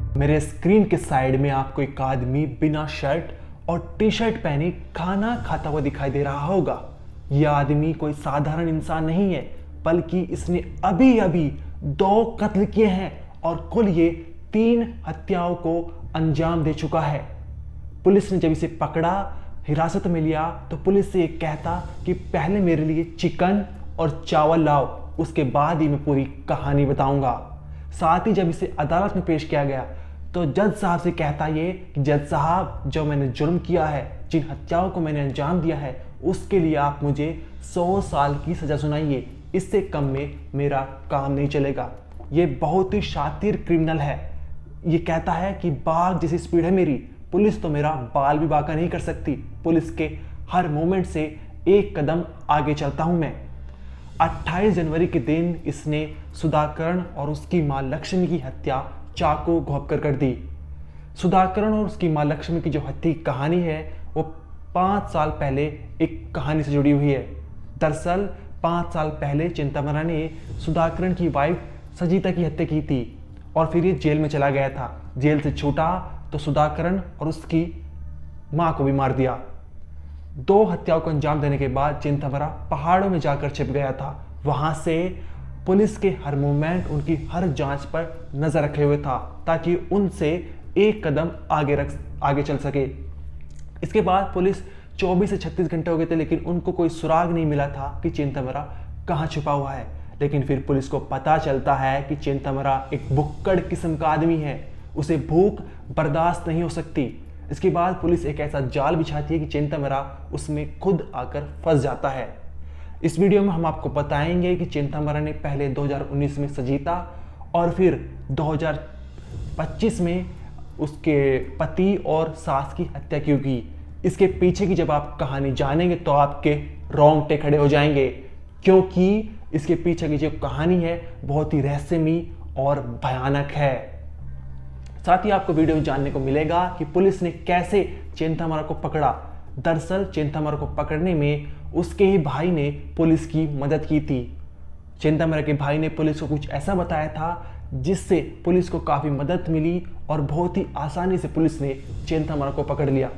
मेरे स्क्रीन के साइड में आपको एक आदमी बिना शर्ट और टी शर्ट पहने खाना खाता हुआ दिखाई दे रहा होगा। यह आदमी कोई साधारण इंसान नहीं है, बल्कि इसने अभी अभी 2 कत्ल किए हैं और कुल ये 3 हत्याओं को अंजाम दे चुका है। पुलिस ने जब इसे पकड़ा, हिरासत में लिया, तो पुलिस से ये कहता कि पहले मेरे लिए चिकन और चावल लाओ, उसके बाद ही मैं पूरी कहानी बताऊंगा। साथ ही जब इसे अदालत में पेश किया गया तो जज साहब से कहता ये कि जज साहब, जो मैंने जुर्म किया है, जिन हत्याओं को मैंने अंजाम दिया है, उसके लिए आप मुझे 100 साल की सजा सुनाइए, इससे कम में मेरा काम नहीं चलेगा। ये बहुत ही शातिर क्रिमिनल है। ये कहता है कि बाघ जैसी स्पीड है मेरी, पुलिस तो मेरा बाल भी बांका नहीं कर सकती, पुलिस के हर मोमेंट से एक कदम आगे चलता हूं मैं। 28 जनवरी के दिन इसने सुधाकरण और उसकी मां लक्ष्मी की हत्या चाकू घोंपकर कर दी। सुधाकरण और उसकी मां लक्ष्मी की जो हत्या की कहानी है वो 5 साल पहले एक कहानी से जुड़ी हुई है। दरअसल 5 साल पहले चिंतामणि ने सुधाकरण की वाइफ सजीता की हत्या की थी और फिर ये जेल में चला गया था। जेल से छूटा तो सुधाकरण और उसकी मां को भी मार दिया। 2 हत्याओं को अंजाम देने के बाद चिंतामणि पहाड़ों में जाकर छिप गया था। वहां से पुलिस के हर मूवमेंट, उनकी हर जांच पर नजर रखे हुए था ताकि उनसे एक कदम आगे चल सके। इसके बाद पुलिस 24 से 36 घंटे हो गए थे, लेकिन उनको कोई सुराग नहीं मिला था कि चिंतामणि कहाँ छुपा हुआ है। लेकिन फिर पुलिस को पता चलता है कि चिंतामणि एक भुक्कड़ किस्म का आदमी है, उसे भूख बर्दाश्त नहीं हो सकती। इसके बाद पुलिस एक ऐसा जाल बिछाती है कि चिंतामणि उसमें खुद आकर फंस जाता है। इस वीडियो में हम आपको बताएंगे कि चिंतामणि ने पहले 2019 में सजीता और फिर 2025 में उसके पति और सास की हत्या क्यों की। इसके पीछे की जब आप कहानी जानेंगे तो आपके रोंगटे खड़े हो जाएंगे, क्योंकि इसके पीछे की जो कहानी है बहुत ही रहस्यमयी और भयानक है। साथ ही आपको वीडियो में जानने को मिलेगा कि पुलिस ने कैसे चिंतामणि को पकड़ा। दरअसल चिंतामणि को पकड़ने में उसके ही भाई ने पुलिस की मदद की थी। चिंतामणि के भाई ने पुलिस को कुछ ऐसा बताया था जिससे पुलिस को काफ़ी मदद मिली और बहुत ही आसानी से पुलिस ने चिंतामणि को पकड़ लिया।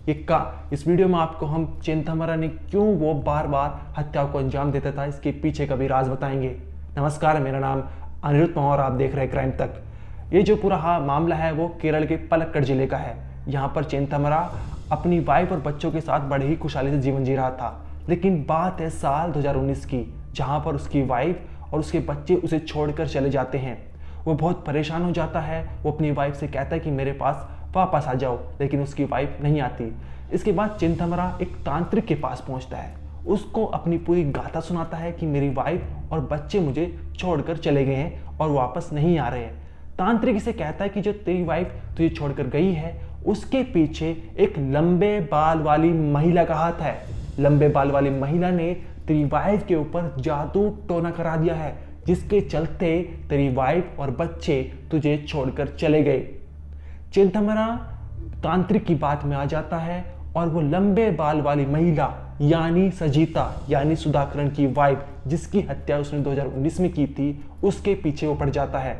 इस वीडियो में आपको हम चिंतामणि ने क्यों वो बार बार हत्याओं को अंजाम देता था, इसके पीछे का भी राज बताएंगे। नमस्कार, मेरा नाम अनिरुद्ध पवार, आप देख रहे हैं क्राइम तक। ये जो पूरा मामला है वो केरल के पलक्कड़ जिले का है। यहाँ पर चिंतामणि अपनी वाइफ और बच्चों के साथ बड़े ही खुशहाली से जीवन जी रहा था। लेकिन बात है साल 2019 की, जहाँ पर उसकी वाइफ और उसके बच्चे उसे छोड़कर चले जाते हैं। वो बहुत परेशान हो जाता है। वो अपनी वाइफ से कहता है कि मेरे पास वापस आ जाओ, लेकिन उसकी वाइफ नहीं आती। इसके बाद चिंतामणि एक तांत्रिक के पास पहुँचता है, उसको अपनी पूरी गाथा सुनाता है कि मेरी वाइफ और बच्चे मुझे छोड़कर चले गए हैं और वापस नहीं आ रहे हैं। तांत्रिक इसे कहता है कि जो तेरी वाइफ तुझे छोड़कर गई है उसके पीछे एक लंबे बाल वाली महिला का हाथ है। लंबे बाल वाली महिला ने तेरी वाइफ के ऊपर जादू टोना करा दिया है, जिसके चलते तेरी वाइफ और बच्चे तुझे छोड़कर चले गए। चिंतामणि तांत्रिक की बात में आ जाता है और वो लंबे बाल वाली महिला यानी सजीता यानी सुधाकरण की वाइफ, जिसकी हत्या उसने 2019 में की थी, उसके पीछे वो पड़ जाता है।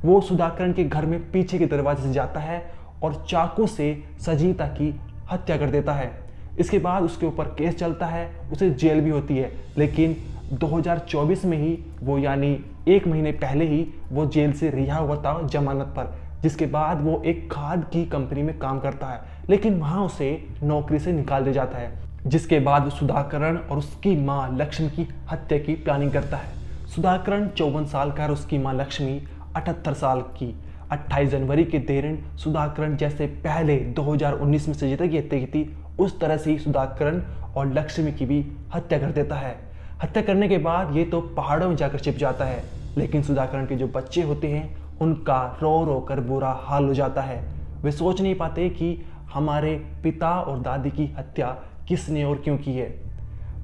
वो सुधाकरण के घर में पीछे के दरवाजे से जाता है और चाकू से सजीता की हत्या कर देता है। इसके बाद उसके ऊपर केस चलता है, उसे जेल भी होती है। लेकिन 2024 में ही वो यानी 1 महीने पहले ही वो जेल से रिहा हुआ था जमानत पर, जिसके बाद वो एक खाद की कंपनी में काम करता है, लेकिन वहाँ उसे नौकरी से निकाल दिया जाता है। जिसके बाद वो सुधाकरण और उसकी माँ लक्ष्मी की हत्या की प्लानिंग करता है। सुधाकरण 54 साल का और उसकी माँ लक्ष्मी 78 साल की। 28 जनवरी के दिन सुधाकरण जैसे पहले 2019 में सजीता की हत्या की थी, उस तरह से ही सुधाकरण और लक्ष्मी की भी हत्या कर देता है। हत्या करने के बाद ये तो पहाड़ों में जाकर छिप जाता है, लेकिन सुधाकरण के जो बच्चे होते हैं उनका रो रो कर बुरा हाल हो जाता है। वे सोच नहीं पाते कि हमारे पिता और दादी की हत्या किसने और क्यों की है।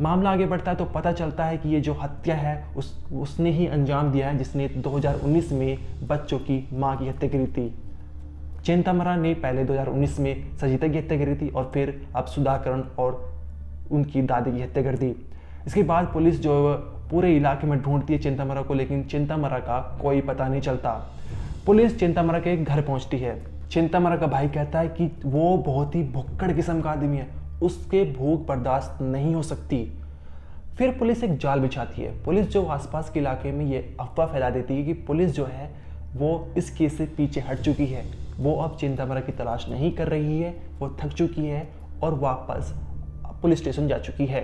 मामला आगे बढ़ता है तो पता चलता है कि ये जो हत्या है उसने ही अंजाम दिया है, जिसने 2019 में बच्चों की मां की हत्या करी थी। चिंतामणि ने पहले 2019 में सजीता की हत्या करी थी और फिर अब सुधाकरण और उनकी दादी की हत्या कर दी। इसके बाद पुलिस जो पूरे इलाके में ढूंढती है चिंतामणि को, लेकिन चिंतामणि का कोई पता नहीं चलता। पुलिस चिंतामरा के घर पहुंचती है। चिंतामरा का भाई कहता है कि वो बहुत ही भुक्कड़ किस्म का आदमी है, उसके भूख बर्दाश्त नहीं हो सकती। फिर पुलिस एक जाल बिछाती है। पुलिस जो आसपास के इलाके में ये अफवाह फैला देती है कि पुलिस जो है वो इस केस से पीछे हट चुकी है, वो अब चिंतामरा की तलाश नहीं कर रही है, वो थक चुकी है और वापस पुलिस स्टेशन जा चुकी है।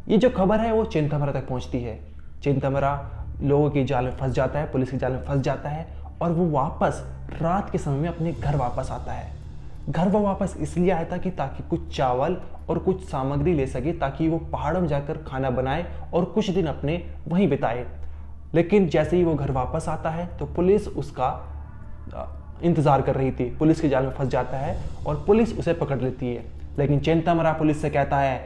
ये जो खबर है वो चिंतामरा तक पहुंचती है। चिंतामरा लोगों के जाल में फंस जाता है, पुलिस के जाल में फंस जाता है और वो वापस रात के समय में अपने घर वापस आता है। घर वो वापस इसलिए आया था कि ताकि कुछ चावल और कुछ सामग्री ले सके, ताकि वो पहाड़ों में जाकर खाना बनाए और कुछ दिन अपने वहीं बिताए। लेकिन जैसे ही वो घर वापस आता है तो पुलिस उसका इंतज़ार कर रही थी। पुलिस के जाल में फंस जाता है और पुलिस उसे पकड़ लेती है। लेकिन चिंतामरा पुलिस से कहता है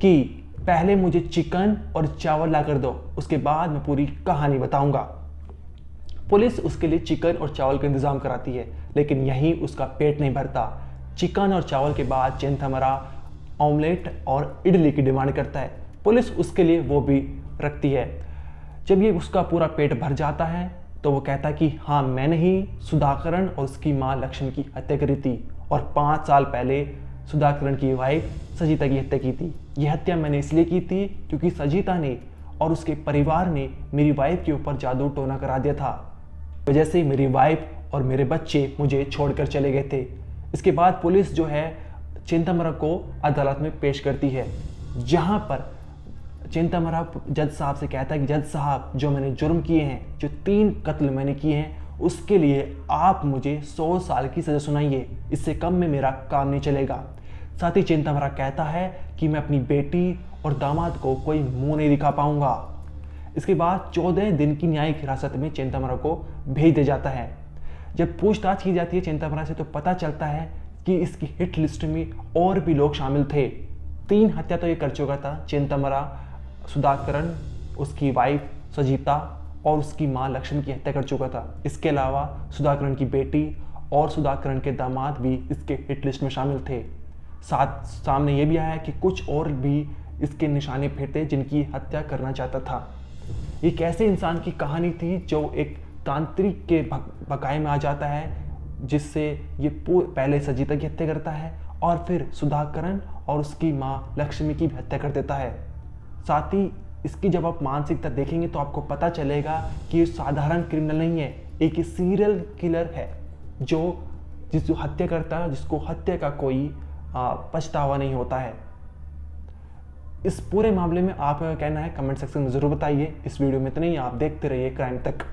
कि पहले मुझे चिकन और चावल ला कर दो, उसके बाद मैं पूरी कहानी बताऊंगा। पुलिस उसके लिए चिकन और चावल का इंतज़ाम कराती है, लेकिन यहीं उसका पेट नहीं भरता। चिकन और चावल के बाद चिंतामरा ऑमलेट और इडली की डिमांड करता है। पुलिस उसके लिए वो भी रखती है। जब ये उसका पूरा पेट भर जाता है तो वो कहता है कि हाँ, मैंने ही सुधाकरण और उसकी माँ लक्ष्मी की हत्या करी थी और 5 साल पहले सुधाकरण की वाइफ सजीता की हत्या की थी। यह हत्या मैंने इसलिए की थी क्योंकि सजीता ने और उसके परिवार ने मेरी वाइफ के ऊपर जादू टोना करा दिया था। वजह से मेरी वाइफ और मेरे बच्चे मुझे छोड़कर चले गए थे। इसके बाद पुलिस जो है चिंतामरा को अदालत में पेश करती है, जहां पर चिंतामरा जज साहब से कहता है कि जज साहब, जो मैंने जुर्म किए हैं, जो 3 कत्ल मैंने किए हैं, उसके लिए आप मुझे 100 साल की सज़ा सुनाइए, इससे कम में मेरा काम नहीं चलेगा। साथ ही चिंतामरा कहता है कि मैं अपनी बेटी और दामाद को कोई मुंह नहीं दिखा पाऊंगा। इसके बाद 14 दिन की न्यायिक हिरासत में चिंतामरा को भेज दिया जाता है। जब पूछताछ की जाती है चिंतामरा से तो पता चलता है कि इसकी हिट लिस्ट में और भी लोग शामिल थे। 3 हत्या तो ये कर चुका था चिंतामरा, सुधाकरण, उसकी वाइफ सजीता और उसकी माँ लक्ष्मी की हत्या कर चुका था। इसके अलावा सुधाकरण की बेटी और सुधाकरण के दामाद भी इसके हिट लिस्ट में शामिल थे। सामने ये भी आया कि कुछ और भी इसके निशाने फेंटे जिनकी हत्या करना चाहता था। ये कैसे इंसान की कहानी थी जो एक तांत्रिक के बकाए में आ जाता है, जिससे ये पहले सजीता की हत्या करता है और फिर सुधाकरण और उसकी माँ लक्ष्मी की भी हत्या कर देता है। साथ ही इसकी जब आप मानसिकता देखेंगे तो आपको पता चलेगा कि ये साधारण क्रिमिनल नहीं है, एक सीरियल किलर है जिसको हत्या करता है, जिसको हत्या का कोई पछतावा नहीं होता है। इस पूरे मामले में आपका कहना है कमेंट सेक्शन में ज़रूर बताइए। इस वीडियो में इतना ही, आप देखते रहिए क्राइम तक।